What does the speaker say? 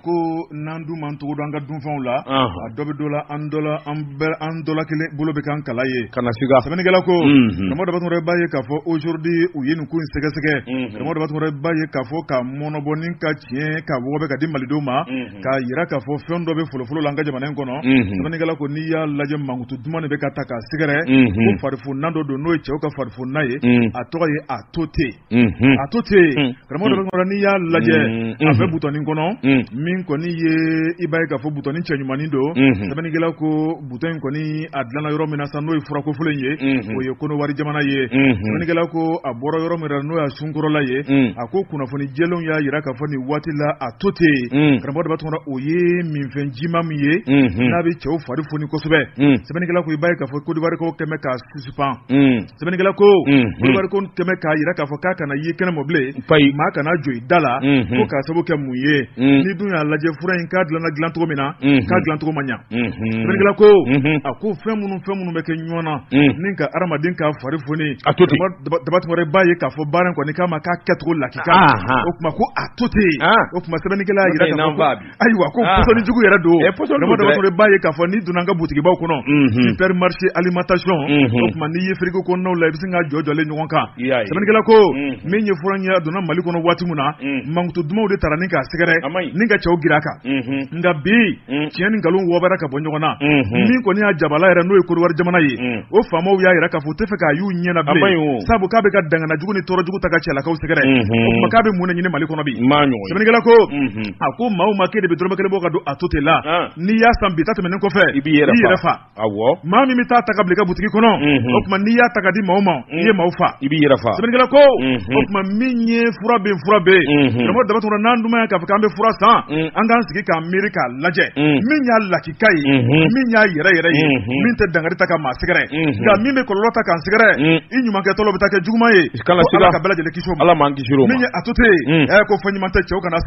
ko n'an dun man togo don an ka dunfɛnw la a dɔ bɛ dɔ la an dɔ la kelen bolo bɛ kan kala ye kana siga sɛbɛnnikɛla ko karamɔgɔ Dabatɔrɔ b'a ye k'a fɔ aujourd'hui u ye nin ko in sɛgɛsɛgɛ karamɔgɔ Dabatɔrɔ b'a ye k'a fɔ ka mɔnɔbɔnin ka tiɲɛ ka wɔgɔbɛ ka di malidenw ma k'a yira k'a fɔ fɛn dɔ bɛ folofolo la an ka jamana in kɔnɔ sɛbɛnnikɛla ko n'i y'a lajɛ mankutu duman de bɛ ka ta k'a sɛgɛrɛ ko farifonina dɔ don n'o ye cɛw ka farifonina ye a tɔgɔ ye a to ten a to ten karamɔgɔ Dabatɔrɔ n'i y'a lajɛ a bɛ butɔnin kɔnɔ min kɔni ye i b'a ye k'a fɔ butɔnin cɛ ɲumanin don sɛbɛnnikɛla ko butɔn in kɔni a dilanna yɔrɔ min na sa n'o ye furakofolo in ye o ye Konowari jamana ye sɛbɛnnikɛla ko a bɔra yɔrɔ min na n'o y'a sunkɔrɔla ye a ko kunnafoni jɛlenw y'a yira k'a fɔ nin waati la a to ten karamɔgɔ Dabatɔrɔ o ye minfɛn jima min ye n'a bɛ cɛw fari foni kosɛbɛ sɛbɛnnikɛla ko i b'a ye k'a fɔ Côte d'Ivoire ko kɛmɛ k'a suspend sɛbɛnnikɛla ko Côte d'Ivoire ko kɛmɛ k'a yira k'a fɔ k'a kana ye kɛnɛma bilen maa kana jɔ i da la ko k'a sababu kɛ mun ye ni dun y'a lajɛ fura in k'a dilan cogo min na k'a dilan cogo man ɲa sɛbɛnnikɛla ko a ko fɛn minnu bɛ kɛ ɲɔgɔn na ni ka adamaden ka fari foni Dabatɔrɔ b'a ye k'a fɔ baara in kɔni k'a ma k'a kɛcogo lakika o tuma ko a to ten o tuma sɛbɛnnikɛla yira k'a fɔ ayiwa ko pɔsɔni jugu yɛrɛ don Dabatɔrɔ b'a ye k'a fɔ ni donna an ka butigibaw kɔnɔ supermarché alimentation o tuma n'i ye frigo kɔnɔnaw la i bɛ se ka jɔjɔlen ɲɔgɔn kan sɛbɛnnikɛla ko min ye fura ɲɛ donna Mali kɔnɔ waati min na mankutu dumanw de taara ni k'a sɛgɛrɛ ni ka cɛw gira kan nka bi tiɲɛ ni nkalon wɔbɛra ka bɔ ɲɔgɔn na min kɔni y'a jabala yɛrɛ n'o ye Côte d'Ivoire jamana ye o faamaw y'a yira k'a fɔ u tɛ fɛ k'a y'u ɲɛna bilen sabu k'a bɛ ka dangana jugu ni tɔɔrɔ jugu ta ka cɛlakaw sɛgɛrɛ o tuma k'a bɛ mun de ɲini Mali kɔnɔ bi sɛbɛnnikɛla ko a ko maa o maa k'e de bɛ dɔrɔmɛ kelen bɔ ka don a to ten la n'i y'a san bi ta tɛmɛnen kɔfɛ i b'i yɛrɛ fa maa min bɛ taa ta ka bila i ka butigi kɔnɔ o tuma n'i y'a ta ka di maaw ma i ye maaw fa i b'i yɛrɛ fa sɛbɛnnikɛla ko o tuma min ye fura bɛ karamɔgɔ Dabatɔrɔ n'an dun y'a k'a fɔ k'an bɛ fura san an k'an sigi k'an miiri k'a lajɛ min y'a lakika ye min y'a yɛrɛ ye min tɛ dangari ta ka maa sɛgɛrɛ nka min bɛ kɔlɔlɔ ta k'an sɛgɛrɛ i ɲumankɛtɔlɔ bɛ taa kɛ juguman ye Ala ka bɛɛ lajɛlen kisi o ma min ye a to ten ko fɛn ɲuman tɛ cɛw kana